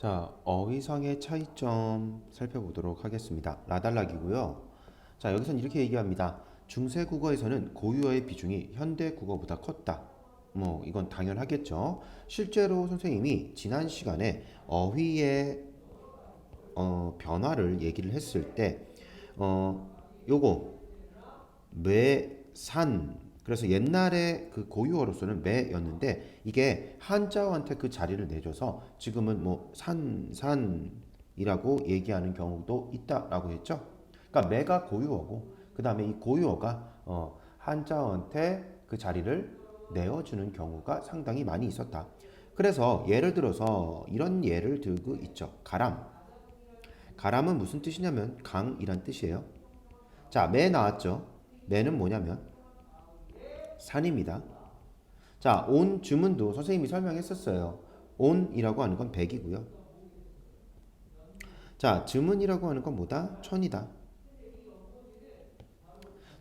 자, 어휘상의 차이점 살펴보도록 하겠습니다. 라달락이고요. 자, 여기서는 이렇게 얘기합니다. 중세 국어에서는 고유어의 비중이 현대 국어보다 컸다. 뭐 이건 당연하겠죠. 실제로 선생님이 지난 시간에 어휘의 변화를 얘기를 했을 때 요거 매, 산. 그래서 옛날에 그 고유어로서는 매였는데 이게 한자어한테 그 자리를 내줘서 지금은 뭐 산이라고 얘기하는 경우도 있다라고 했죠. 그러니까 매가 고유어고 그 다음에 이 고유어가 한자어한테 그 자리를 내어주는 경우가 상당히 많이 있었다. 그래서 예를 들어서 이런 예를 들고 있죠. 가람. 가람은 무슨 뜻이냐면 강이란 뜻이에요. 자, 매 나왔죠. 매는 뭐냐면 산입니다. 자, 온 주문도 선생님이 설명했었어요. 온이라고 하는 건 100이고요. 자, 주문이라고 하는 건 뭐다? 1000이다.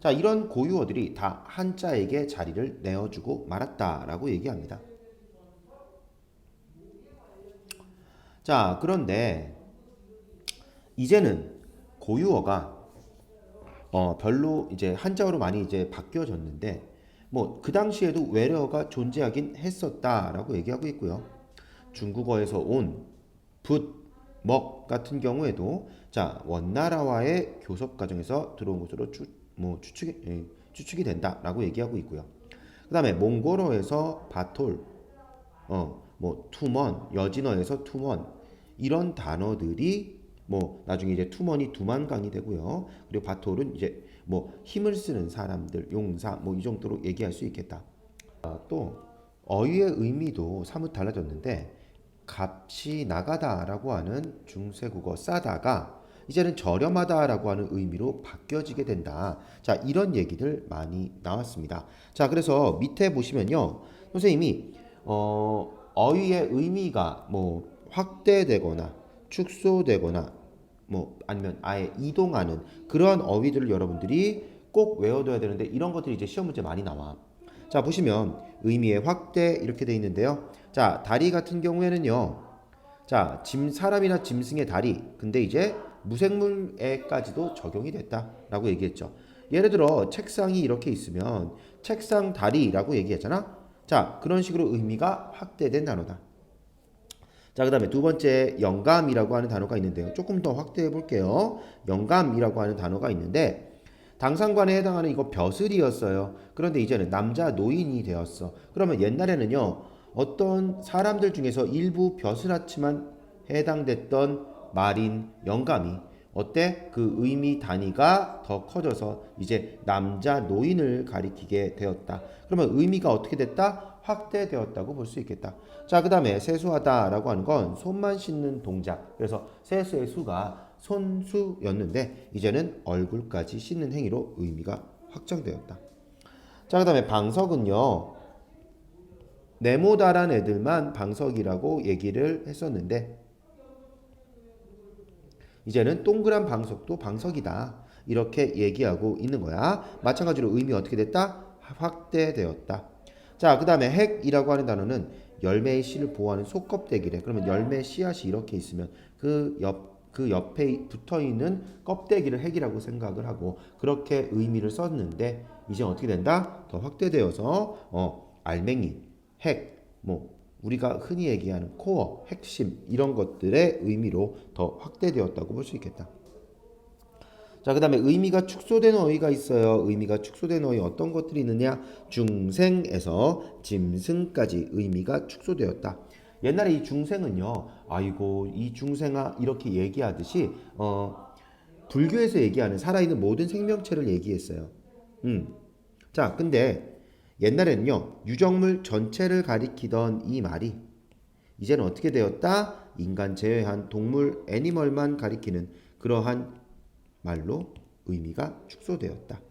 자, 이런 고유어들이 다 한자에게 자리를 내어주고 말았다라고 얘기합니다. 자, 그런데 이제는 고유어가 별로 이제 한자어로 많이 이제 바뀌어졌는데 뭐 그 당시에도 외래어가 존재하긴 했었다라고 얘기하고 있고요. 중국어에서 온, 붓, 먹 같은 경우에도 자 원나라와의 교섭 과정에서 들어온 것으로 추측이 된다라고 얘기하고 있고요. 그다음에 몽골어에서 바톨, 뭐 투먼, 여진어에서 투먼 이런 단어들이 뭐 나중에 이제 투먼이 두만강이 되고요. 그리고 바톨은 이제 뭐 힘을 쓰는 사람들, 용사 뭐 이 정도로 얘기할 수 있겠다. 또 어휘의 의미도 사뭇 달라졌는데 값이 나가다라고 하는 중세국어 싸다가 이제는 저렴하다라고 하는 의미로 바뀌어지게 된다. 자, 이런 얘기들 많이 나왔습니다. 자, 그래서 밑에 보시면요. 선생님이 어휘의 의미가 뭐 확대되거나 축소되거나 뭐 아니면 아예 이동하는 그런 어휘들을 여러분들이 꼭 외워둬야 되는데 이런 것들이 이제 시험 문제 많이 나와. 자, 보시면 의미의 확대 이렇게 돼 있는데요. 자, 다리 같은 경우에는요. 자, 사람이나 짐승의 다리. 근데 이제 무생물에까지도 적용이 됐다라고 얘기했죠. 예를 들어 책상이 이렇게 있으면 책상 다리라고 얘기했잖아. 자, 그런 식으로 의미가 확대된 단어다. 자, 그 다음에 두 번째 영감이라고 하는 단어가 있는데요. 조금 더 확대해 볼게요. 영감이라고 하는 단어가 있는데 당상관에 해당하는 이거 벼슬이었어요. 그런데 이제는 남자 노인이 되었어. 그러면 옛날에는요. 어떤 사람들 중에서 일부 벼슬아치만 해당됐던 말인 영감이 어때? 그 의미 단위가 더 커져서 이제 남자 노인을 가리키게 되었다. 그러면 의미가 어떻게 됐다? 확대되었다고 볼 수 있겠다. 자, 그 다음에 세수하다라고 하는 건 손만 씻는 동작. 그래서 세수의 수가 손수였는데 이제는 얼굴까지 씻는 행위로 의미가 확장되었다. 자, 그 다음에 방석은요. 네모다란 애들만 방석이라고 얘기를 했었는데 이제는 동그란 방석도 방석이다. 이렇게 얘기하고 있는 거야. 마찬가지로 의미 어떻게 됐다? 확대되었다. 자, 그 다음에 핵이라고 하는 단어는 열매의 씨를 보호하는 속껍데기래. 그러면 열매 씨앗이 이렇게 있으면 그 옆에 붙어 있는 껍데기를 핵이라고 생각을 하고 그렇게 의미를 썼는데 이제 어떻게 된다? 더 확대되어서 알맹이, 핵, 뭐 우리가 흔히 얘기하는 코어, 핵심 이런 것들의 의미로 더 확대되었다고 볼 수 있겠다. 자, 그 다음에 의미가 축소된 어휘가 있어요. 의미가 축소된 어휘 어떤 것들이 있느냐? 중생에서 짐승까지 의미가 축소되었다. 옛날에 이 중생은요, 아이고 이 중생아 이렇게 얘기하듯이 불교에서 얘기하는 살아있는 모든 생명체를 얘기했어요. 자, 근데 옛날에는요, 유정물 전체를 가리키던 이 말이 이제는 어떻게 되었다? 인간 제외한 동물, 애니멀만 가리키는 그러한 말로 의미가 축소되었다.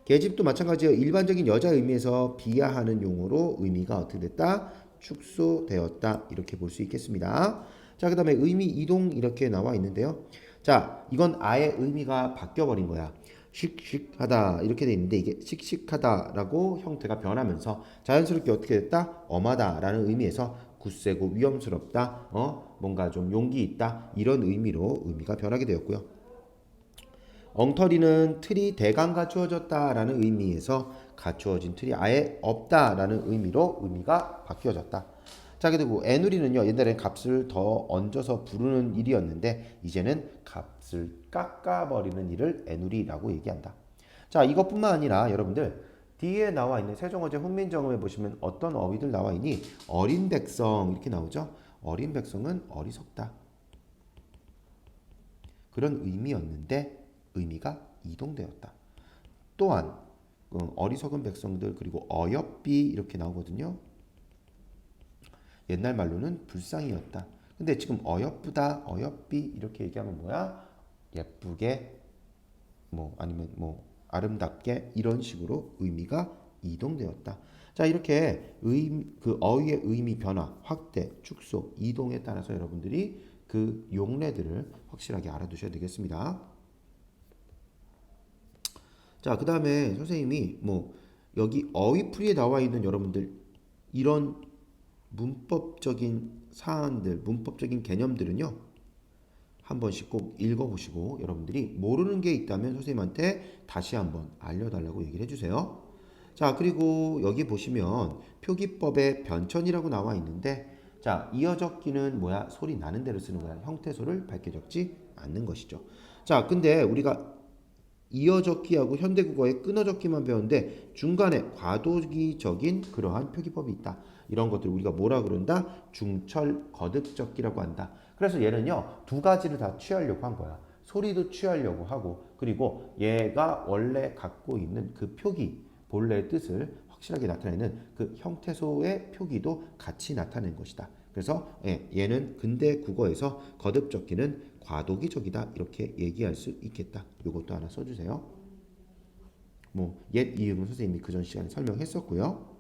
계집도 마찬가지예요. 일반적인 여자 의미에서 비하하는 용어로 의미가 어떻게 됐다? 축소되었다. 이렇게 볼 수 있겠습니다. 자, 그 다음에 의미 이동 이렇게 나와 있는데요. 자, 이건 아예 의미가 바뀌어버린 거야. 씩씩하다 이렇게 돼 있는데 이게 씩씩하다라고 형태가 변하면서 자연스럽게 어떻게 됐다? 엄하다라는 의미에서 굳세고 위험스럽다, 뭔가 좀 용기 있다 이런 의미로 의미가 변하게 되었고요. 엉터리는 틀이 대강 갖추어졌다라는 의미에서 갖추어진 틀이 아예 없다라는 의미로 의미가 바뀌어졌다. 자, 그리고 애누리는요, 옛날엔 값을 더 얹어서 부르는 일이었는데 이제는 값을 깎아버리는 일을 애누리라고 얘기한다. 자, 이것뿐만 아니라 여러분들 뒤에 나와 있는 세종어제 훈민정음에 보시면 어떤 어휘들 나와 있니? 어린 백성 이렇게 나오죠. 어린 백성은 어리석다. 그런 의미였는데 의미가 이동되었다. 또한 어리석은 백성들 그리고 어여삐 이렇게 나오거든요. 옛날 말로는 불쌍이었다. 근데 지금 어여쁘다, 어여삐 이렇게 얘기하면 뭐야? 예쁘게 아니면 아름답게 이런 식으로 의미가 이동되었다. 자, 이렇게 그 어휘의 의미 변화, 확대, 축소, 이동에 따라서 여러분들이 그 용례들을 확실하게 알아두셔야 되겠습니다. 자, 그 다음에 선생님이 여기 어휘풀이에 나와 있는 여러분들 이런 문법적인 사안들, 문법적인 개념들은요, 한 번씩 꼭 읽어보시고 여러분들이 모르는 게 있다면 선생님한테 다시 한번 알려달라고 얘기를 해주세요. 자, 그리고 여기 보시면 표기법에 변천이라고 나와 있는데, 자, 이어적기는 뭐야? 소리 나는 대로 쓰는 거야. 형태소를 밝게 적지 않는 것이죠. 자, 근데 우리가 이어적기하고 현대국어의 끊어적기만 배웠는데 중간에 과도기적인 그러한 표기법이 있다. 이런 것들 우리가 뭐라 그런다? 중철 거듭적기라고 한다. 그래서 얘는요, 두 가지를 다 취하려고 한 거야. 소리도 취하려고 하고, 그리고 얘가 원래 갖고 있는 그 표기, 본래의 뜻을 확실하게 나타내는 그 형태소의 표기도 같이 나타낸 것이다. 그래서 얘는 근대 국어에서 거듭적기는 과도기적이다 이렇게 얘기할 수 있겠다. 이것도 하나 써주세요. 옛 이음은 선생님이 그전 시간에 설명했었고요.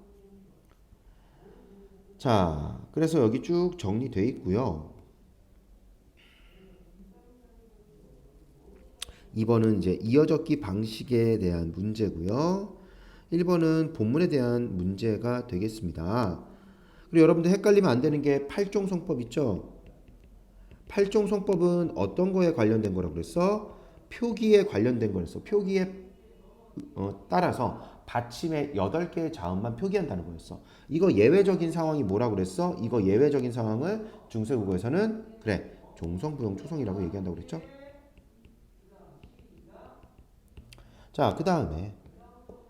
자, 그래서 여기 쭉 정리되어 있고요. 2번은 이제 이어적기 방식에 대한 문제고요. 1번은 본문에 대한 문제가 되겠습니다. 그리고 여러분들 헷갈리면 안 되는 게 팔종성법 있죠? 팔종성법은 어떤 거에 관련된 거라고 그랬어? 표기에 관련된 거였어. 표기에 따라서 받침의 8개의 자음만 표기한다는 거였어. 이거 예외적인 상황이 뭐라고 그랬어? 이거 예외적인 상황을 중세국어에서는 그래, 종성부용 초성이라고 얘기한다고 그랬죠? 자, 그 다음에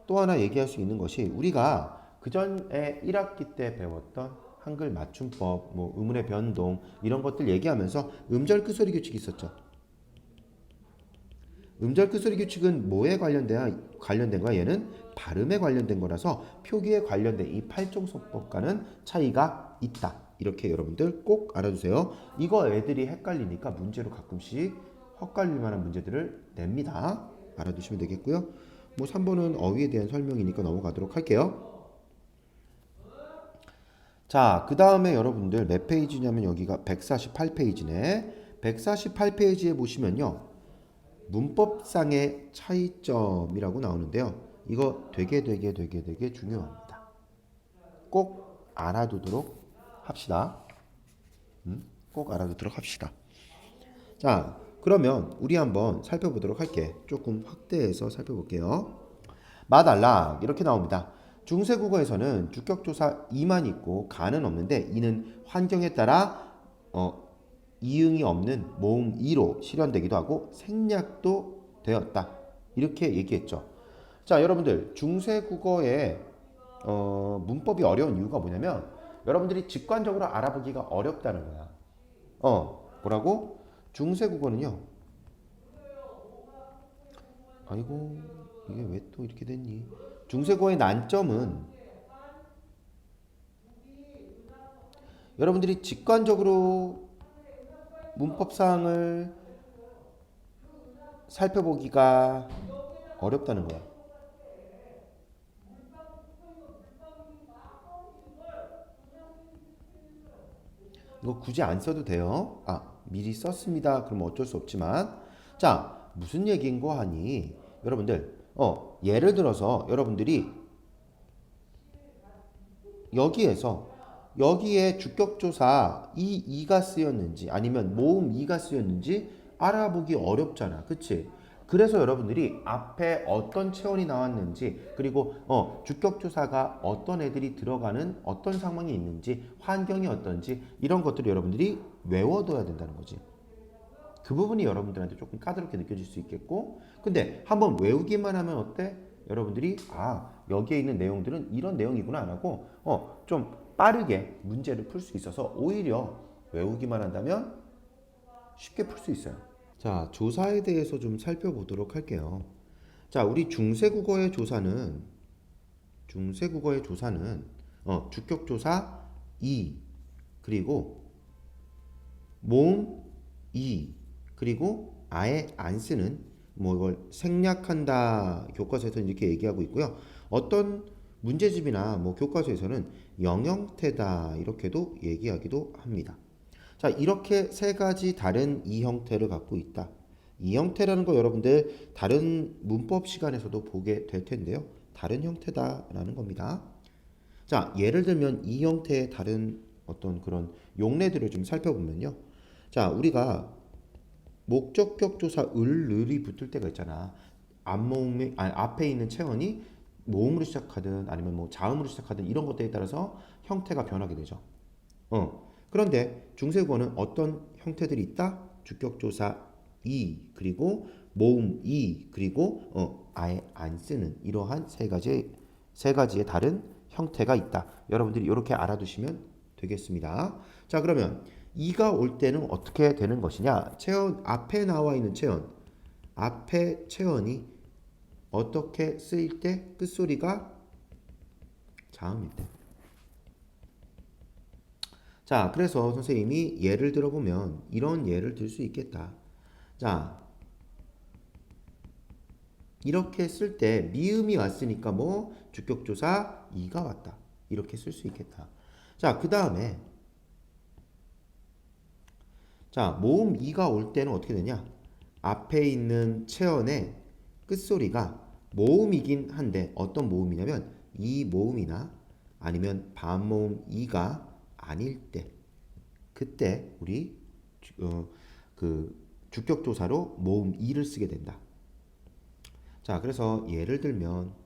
또 하나 얘기할 수 있는 것이 우리가 그 전에 1학기 때 배웠던 한글 맞춤법, 의문의 변동 이런 것들 얘기하면서 음절 끝소리 규칙이 있었죠. 음절 끝소리 규칙은 뭐에 관련된 거야? 얘는 발음에 관련된 거라서 표기에 관련된 이 팔종성법과는 차이가 있다. 이렇게 여러분들 꼭 알아두세요. 이거 애들이 헷갈리니까 문제로 가끔씩 헛갈릴 만한 문제들을 냅니다. 알아두시면 되겠고요. 3번은 어휘에 대한 설명이니까 넘어가도록 할게요. 자, 그 다음에 여러분들 몇 페이지냐면 여기가 148페이지네. 148페이지에 보시면요, 문법상의 차이점이라고 나오는데요. 이거 되게 중요합니다. 꼭 알아두도록 합시다. 꼭 알아두도록 합시다. 자, 그러면 우리 한번 살펴보도록 할게. 조금 확대해서 살펴볼게요. 마달락 이렇게 나옵니다. 중세국어에서는 주격조사 이만 있고 가는 없는데 이는 환경에 따라 이응이 없는 모음 이로 실현되기도 하고 생략도 되었다. 이렇게 얘기했죠. 자, 여러분들 중세국어의 문법이 어려운 이유가 뭐냐면 여러분들이 직관적으로 알아보기가 어렵다는 거야. 뭐라고? 중세국어는요. 아이고, 이게 왜 또 이렇게 됐니? 중세국어의 난점은 여러분들이 직관적으로 문법상을 살펴보기가 어렵다는 거야. 이거 굳이 안 써도 돼요. 미리 썼습니다. 그러면 어쩔 수 없지만. 자, 무슨 얘기인 거 하니? 여러분들, 예를 들어서 여러분들이 여기에서 여기에 주격조사 이가 쓰였는지 아니면 모음 이가 쓰였는지 알아보기 어렵잖아. 그치? 그래서 여러분들이 앞에 어떤 체온이 나왔는지 그리고 주격조사가 어떤 애들이 들어가는 어떤 상황이 있는지 환경이 어떤지 이런 것들을 여러분들이 외워둬야 된다는 거지. 그 부분이 여러분들한테 조금 까다롭게 느껴질 수 있겠고 근데 한번 외우기만 하면 어때? 여러분들이 여기에 있는 내용들은 이런 내용이구나 안 하고 좀 빠르게 문제를 풀 수 있어서 오히려 외우기만 한다면 쉽게 풀 수 있어요. 자, 조사에 대해서 좀 살펴보도록 할게요. 자, 우리 중세국어의 조사는 주격조사 이 그리고 모음 이 그리고 아예 안 쓰는 뭐 이걸 생략한다 교과서에서 이렇게 얘기하고 있고요. 어떤 문제집이나 뭐 교과서에서는 영형태다 이렇게도 얘기하기도 합니다. 자, 이렇게 세 가지 다른 이 형태를 갖고 있다. 이 형태라는 거 여러분들 다른 문법 시간에서도 보게 될 텐데요. 다른 형태다라는 겁니다. 자, 예를 들면 이 형태의 다른 어떤 그런 용례들을 좀 살펴보면요. 자, 우리가 목적격 조사 을이 붙을 때가 있잖아. 앞에 있는 체언이 모음으로 시작하든 아니면 뭐 자음으로 시작하든 이런 것들에 따라서 형태가 변하게 되죠. 그런데 중세국어는 어떤 형태들이 있다? 주격조사 이 그리고 모음 이 그리고 아예 안 쓰는 이러한 세 가지의 다른 형태가 있다. 여러분들이 이렇게 알아두시면 되겠습니다. 자, 그러면 이가 올 때는 어떻게 되는 것이냐? 체언 앞에 나와 있는 체언 앞에 체언이 어떻게 쓰일 때 끝소리가 자음일 때. 자, 그래서 선생님이 예를 들어보면 이런 예를 들 수 있겠다. 자, 이렇게 쓸 때 미음이 왔으니까 뭐 주격조사 이가 왔다. 이렇게 쓸 수 있겠다. 자, 그 다음에 자, 모음 이가 올 때는 어떻게 되냐? 앞에 있는 체언의 끝소리가 모음이긴 한데 어떤 모음이냐면 이 모음이나 아니면 반모음 이가 아닐 때 그때 우리 그 주격조사로 모음 이를 쓰게 된다. 자, 그래서 예를 들면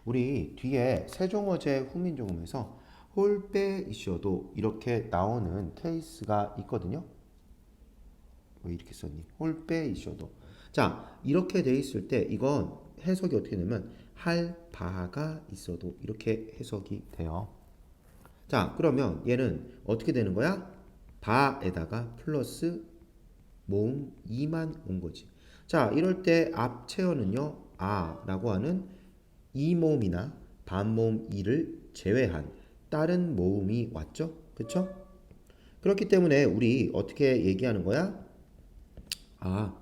우리 뒤에 세종어제 훈민정음에서 홀빼 이셔도 이렇게 나오는 케이스가 있거든요. 왜 이렇게 썼니? 홀빼 이셔도. 자, 이렇게 돼 있을 때 이건 해석이 어떻게 되면 할 바가 있어도 이렇게 해석이 돼요. 자, 그러면 얘는 어떻게 되는 거야? 바에다가 플러스 모음 이만 온 거지. 자, 이럴 때 앞 체어는요, 아라고 하는 이 모음이나 반모음 이를 제외한 다른 모음이 왔죠? 그쵸? 그렇기 때문에 우리 어떻게 얘기하는 거야?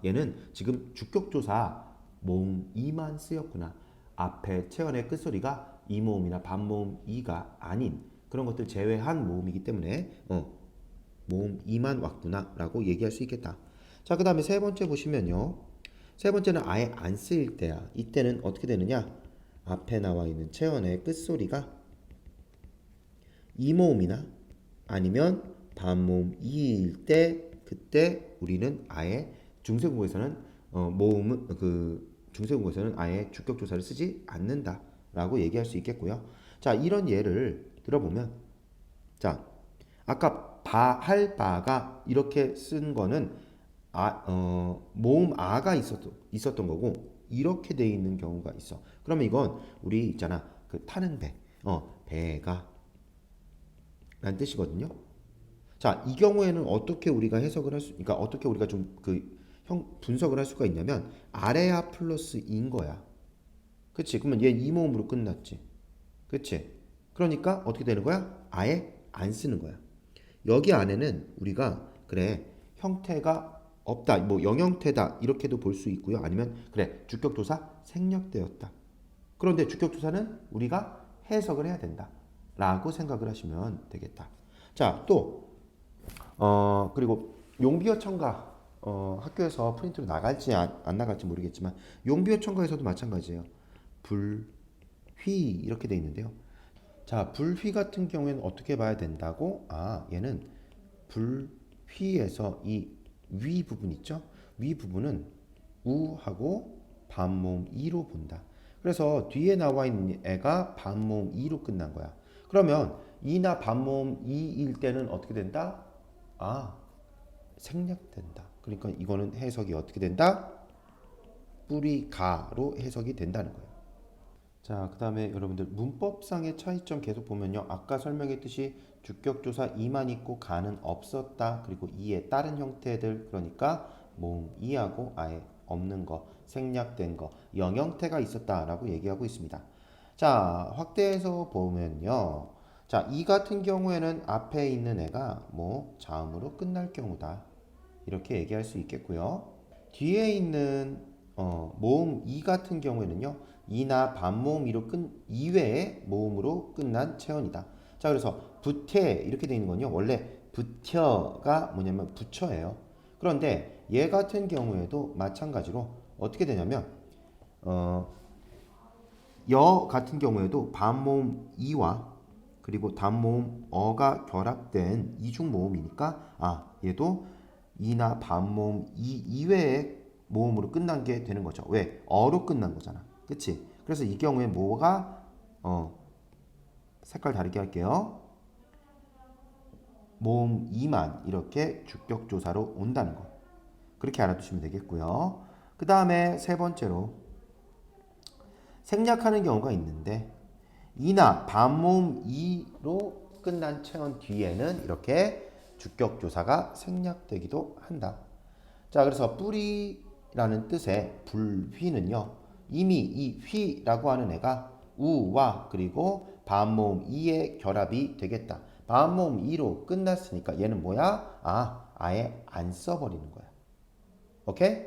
얘는 지금 주격조사 모음 이만 쓰였구나. 앞에 체언의 끝소리가 이 모음이나 반모음 이가 아닌 그런 것들 제외한 모음이기 때문에 모음 이만 왔구나 라고 얘기할 수 있겠다. 자, 그 다음에 세 번째 보시면요. 세 번째는 아예 안 쓰일 때야. 이때는 어떻게 되느냐? 앞에 나와 있는 체언의 끝소리가 이 모음이나 아니면 반모음 이일 때 그때 우리는 아예 중세국어에서는 모음은 중세국어에서는 아예 주격조사를 쓰지 않는다라고 얘기할 수 있겠고요. 자, 이런 예를 들어보면 자, 아까 할 바가 이렇게 쓴 거는 모음 아가 있었던 거고 이렇게 돼 있는 경우가 있어. 그러면 이건 우리 있잖아 그 타는 배가 라는 뜻이거든요. 자, 이 경우에는 어떻게 우리가 해석을 그러니까 어떻게 우리가 좀 분석을 할 수가 있냐면 아래야 플러스 인 거야. 그치? 그러면 얘 이 모음으로 끝났지. 그치? 그러니까 어떻게 되는 거야? 아예 안 쓰는 거야. 여기 안에는 우리가 그래 형태가 없다, 뭐 영형태다 이렇게도 볼 수 있고요. 아니면 그래 주격조사 생략되었다. 그런데 주격조사는 우리가 해석을 해야 된다. 라고 생각을 하시면 되겠다. 자, 또 그리고 용비어 첨가 학교에서 프린트로 나갈지 안 나갈지 모르겠지만 용비어 첨가에서도 마찬가지예요. 불휘 이렇게 돼 있는데요. 자, 불휘 같은 경우에는 어떻게 봐야 된다고? 아, 얘는 불휘에서 이 위 부분 있죠? 위 부분은 우하고 반모음 이로 본다. 그래서 뒤에 나와 있는 애가 반모음 이로 끝난 거야. 그러면 이나 반모음 이일 때는 어떻게 된다? 아, 생략된다. 그러니까 이거는 해석이 어떻게 된다? 뿌리가로 해석이 된다는 거예요. 자, 그 다음에 여러분들 문법상의 차이점 계속 보면요. 아까 설명했듯이 주격조사 이만 있고 가는 없었다. 그리고 이의 다른 형태들 그러니까 모음 이하고 아예 없는 거, 생략된 거, 영형태가 있었다라고 얘기하고 있습니다. 자, 확대해서 보면요. 자, 이 같은 경우에는 앞에 있는 애가 뭐 자음으로 끝날 경우다. 이렇게 얘기할 수 있겠고요. 뒤에 있는 모음 이 같은 경우에는요. 이나 반모음 이로 이외의 모음으로 끝난 체언이다. 자, 그래서 부태 이렇게 되어 있는 건요. 원래 부텨가 뭐냐면 부처예요. 그런데 얘 같은 경우에도 마찬가지로 어떻게 되냐면 어, 여 같은 경우에도 반모음 이와 그리고 단모음 어가 결합된 이중 모음이니까 얘도 이나 반모음 이 이외의 모음으로 끝난 게 되는 거죠. 왜? 어로 끝난 거잖아. 그치? 그래서 이 경우에 뭐가 색깔 다르게 할게요. 모음 이만 이렇게 주격조사로 온다는 거. 그렇게 알아두시면 되겠고요. 그 다음에 세 번째로 생략하는 경우가 있는데 이나 반모음 이로 끝난 체언 뒤에는 이렇게 주격조사가 생략되기도 한다. 자, 그래서 뿌리라는 뜻의 불휘는요. 이미 이 휘라고 하는 애가 우와 그리고 반모음 이의 결합이 되겠다. 반모음 이로 끝났으니까 얘는 뭐야? 아예 안 써버리는 거야. 오케이?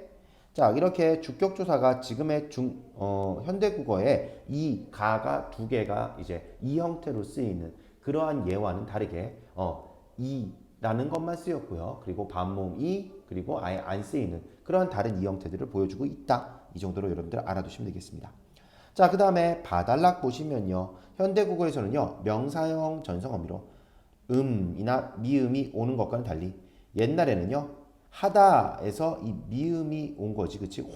자, 이렇게 주격조사가 지금의 현대국어에 이 가가 두 개가 이제 이 형태로 쓰이는 그러한 예와는 다르게 이라는 것만 쓰였고요. 그리고 반모음 이 그리고 아예 안 쓰이는 그러한 다른 이 형태들을 보여주고 있다. 이 정도로 여러분들 알아두시면 되겠습니다. 자, 그 다음에 봐달락 보시면요. 현대국어에서는요. 명사형 전성어미로 음이나 미음이 오는 것과는 달리 옛날에는요. 하다에서 이 미음이 온 거지, 그치?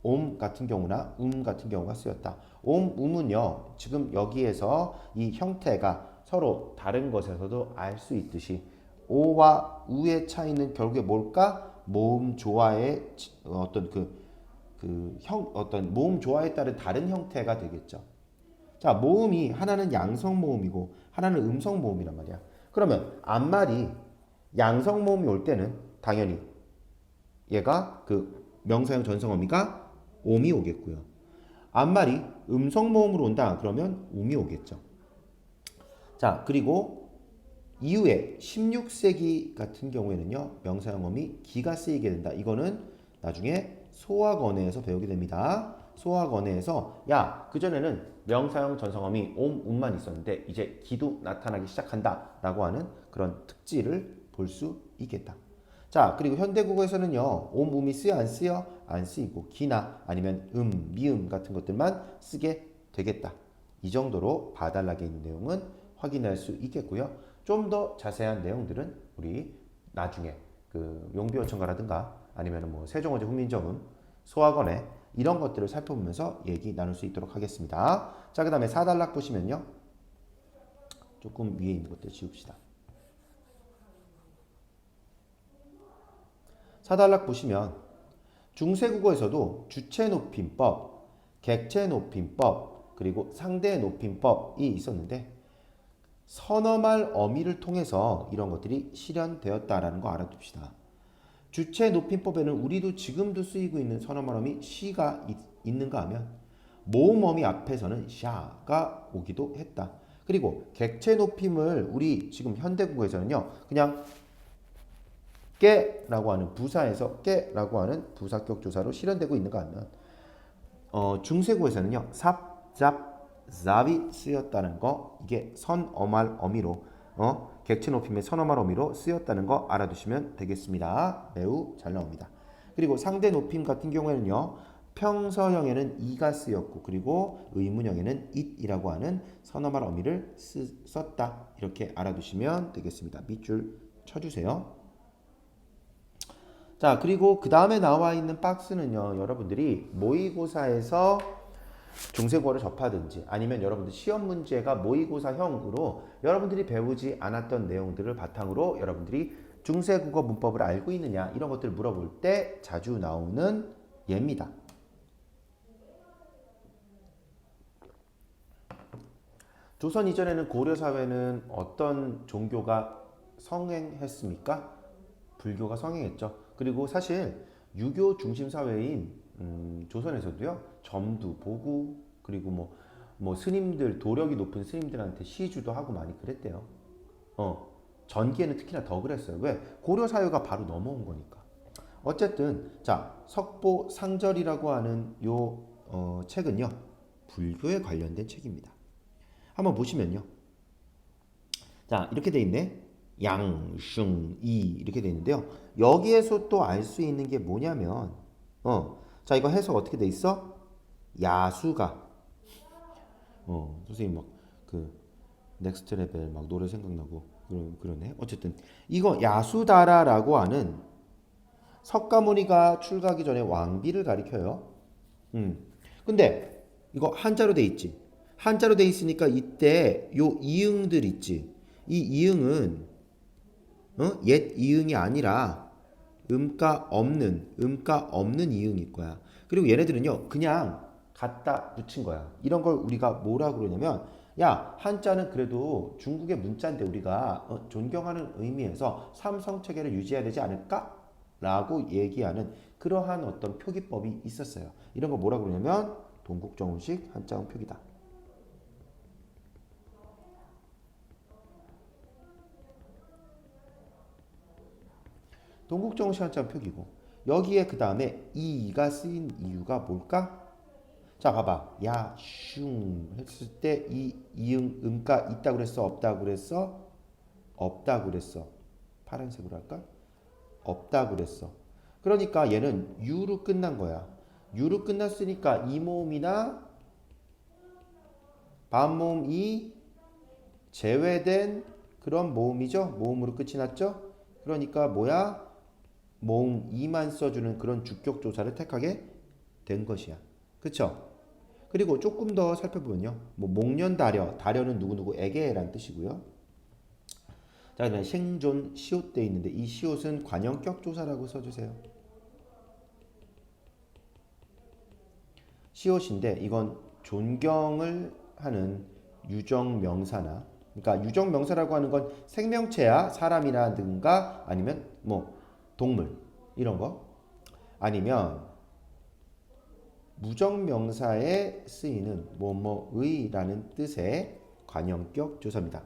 옴 같은 경우나 같은 경우가 쓰였다. 음은요, 지금 여기에서 이 형태가 서로 다른 것에서도 알 수 있듯이 오와 우의 차이는 결국에 뭘까? 모음 조화의 어떤 어떤 모음 조화에 따른 다른 형태가 되겠죠. 자, 모음이 하나는 양성 모음이고 하나는 음성 모음이란 말이야. 그러면 앞말이 양성 모음이 올 때는 당연히 얘가 명사형 전성어미가 옴이 오겠고요. 앞말이 음성 모음으로 온다 그러면 음이 오겠죠. 자, 그리고 이후에 16세기 같은 경우에는요. 명사형 어미 기가 쓰이게 된다. 이거는 나중에 소학원에서 배우게 됩니다. 소학원에서 그전에는 명사형 전성어미 음만 있었는데 이제 기도 나타나기 시작한다 라고 하는 그런 특질을 볼 수 있겠다. 자, 그리고 현대국어에서는요. 음이 쓰여 안 쓰여? 안 쓰이고 기나 아니면 미음 같은 것들만 쓰게 되겠다. 이 정도로 봐달라게 있는 내용은 확인할 수 있겠고요. 좀 더 자세한 내용들은 우리 나중에 용비어천가라든가 아니면 뭐 세종어제 훈민정음 소학원에 이런 것들을 살펴보면서 얘기 나눌 수 있도록 하겠습니다. 자, 그 다음에 4단락 보시면요. 조금 위에 있는 것들 지웁시다. 4단락 보시면 중세국어에서도 주체 높임법, 객체 높임법, 그리고 상대 높임법이 있었는데 선어말 어미를 통해서 이런 것들이 실현되었다라는 거 알아둡시다. 주체 높임법에는 우리도 지금도 쓰이고 있는 선어말 어미 시가 있는가 하면 모음 어미 앞에서는 샤가 오기도 했다. 그리고 객체 높임을 우리 지금 현대국어에서는요. 그냥 깨라고 하는 부사에서 깨라고 하는 부사격 조사로 실현되고 있는가 하면 중세국어에서는요. 삽, 잡, 잡이 쓰였다는 거 이게 선어말 어미로 객체 높임의 선어말 어미로 쓰였다는 거 알아두시면 되겠습니다. 매우 잘 나옵니다. 그리고 상대 높임 같은 경우에는요. 평서형에는 이가 쓰였고 그리고 의문형에는 it이라고 하는 선어말 어미를 썼다. 이렇게 알아두시면 되겠습니다. 밑줄 쳐주세요. 자, 그리고 그 다음에 나와 있는 박스는요. 여러분들이 모의고사에서 중세국어를 접하든지 아니면 여러분들 시험 문제가 모의고사형으로 여러분들이 배우지 않았던 내용들을 바탕으로 여러분들이 중세국어 문법을 알고 있느냐 이런 것들을 물어볼 때 자주 나오는 예입니다. 조선 이전에는 고려사회는 어떤 종교가 성행했습니까? 불교가 성행했죠. 그리고 사실 유교 중심 사회인 조선에서도요. 점두, 보구 그리고 뭐 스님들 도력이 높은 스님들한테 시주도 하고 많이 그랬대요. 전기에는 특히나 더 그랬어요. 왜? 고려 사회가 바로 넘어온 거니까. 어쨌든 자 석보 상절이라고 하는 요 책은요 불교에 관련된 책입니다. 한번 보시면요. 자 이렇게 돼 있네. 양, 슝, 이 이렇게 돼 있는데요. 여기에서 또 알 수 있는 게 뭐냐면 자 이거 해석 어떻게 돼 있어? 야수가 선생님 막 그 넥스트 레벨 막 노래 생각나고 그러네. 어쨌든 이거 야수다라라고 하는 석가모니가 출가하기 전에 왕비를 가리켜요. 근데 이거 한자로 돼 있지. 한자로 돼 있으니까 이때 요 이응들 있지. 이 이응은 옛 이응이 아니라 음가 없는 이응일 거야. 그리고 얘네들은요 그냥 갖다 붙인 거야. 이런 걸 우리가 뭐라 그러냐면 야 한자는 그래도 중국의 문자인데 우리가 존경하는 의미에서 삼성체계를 유지해야 되지 않을까? 라고 얘기하는 그러한 어떤 표기법이 있었어요. 이런 거 뭐라 그러냐면 동국정음식 한자음 표기다. 동국정음식 한자음 표기고 여기에 그 다음에 이가 쓰인 이유가 뭘까? 자 봐봐 야 슝 했을 때 이 이응 음가 있다 그랬어 없다 그랬어 없다 그랬어 파란색으로 할까? 없다 그랬어. 그러니까 얘는 유로 끝난 거야. 유로 끝났으니까 이 모음이나 반모음이 제외된 그런 모음이죠. 모음으로 끝이 났죠. 그러니까 뭐야? 모음 이만 써주는 그런 주격 조사를 택하게 된 것이야. 그쵸? 그리고 조금 더 살펴보면요. 뭐 목련다려, 다려는 누구누구에게란 뜻이고요. 자, 그다음에 생존 시옷 돼 있는데 이 시옷은 관형격 조사라고 써주세요. 시옷인데 이건 존경을 하는 유정 명사나 그러니까 유정 명사라고 하는 건 생명체야 사람이라든가 아니면 뭐 동물 이런 거 아니면 무정명사에 쓰이는 뭐뭐의라는 뜻의 관형격 조사입니다.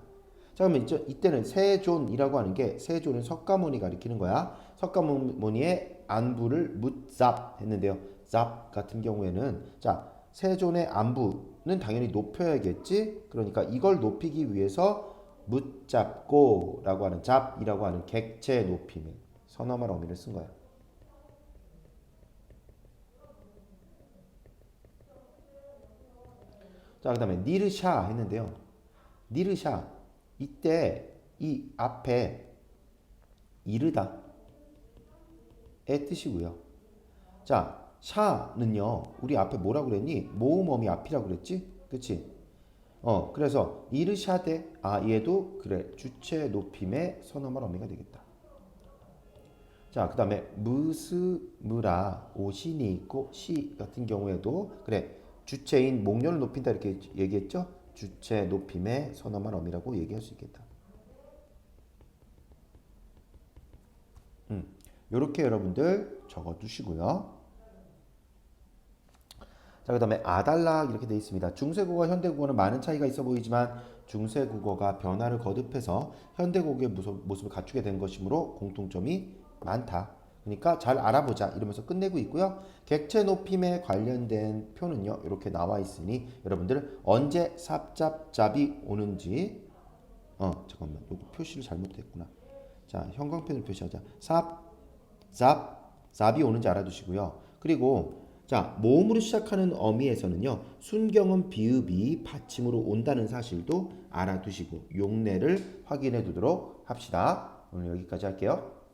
자 그러면 이때는 세존이라고 하는 게 세존은 석가모니 가리키는 거야. 석가모니의 안부를 묻잡 했는데요. 잡 같은 경우에는 자 세존의 안부는 당연히 높여야겠지. 그러니까 이걸 높이기 위해서 묻잡고라고 하는 잡이라고 하는 객체 높임의 선어말 어미를 쓴 거야. 자, 그 다음에 니르샤 했는데요. 니르샤. 이때 이 앞에 이르다의 뜻이고요. 자, 샤는요. 우리 앞에 뭐라고 그랬니? 모음어미 앞이라고 그랬지? 그치? 그래서 이르샤데. 아, 얘도 그래. 주체 높임의 선어말 어미가 되겠다. 자, 그 다음에 무스무라 오신이 있고 시 같은 경우에도 그래. 주체인 목련을 높인다 이렇게 얘기했죠? 주체 높임의 선어말 어미라고 얘기할 수 있겠다. 이렇게 여러분들 적어두시고요. 자, 그 다음에 아달락 이렇게 되어 있습니다. 중세국어와 현대국어는 많은 차이가 있어 보이지만 중세국어가 변화를 거듭해서 현대국어의 모습을 갖추게 된 것이므로 공통점이 많다. 그러니까 잘 알아보자 이러면서 끝내고 있고요. 객체 높임에 관련된 표는요. 이렇게 나와 있으니 여러분들 언제 삽잡잡이 오는지 잠깐만. 요거 표시를 잘못했구나. 자, 형광펜으로 표시하자. 삽, 삽, 삽이 오는지 알아두시고요. 그리고 자, 모음으로 시작하는 어미에서는요. 순경은 비읍이 받침으로 온다는 사실도 알아두시고 용례를 확인해 두도록 합시다. 오늘 여기까지 할게요.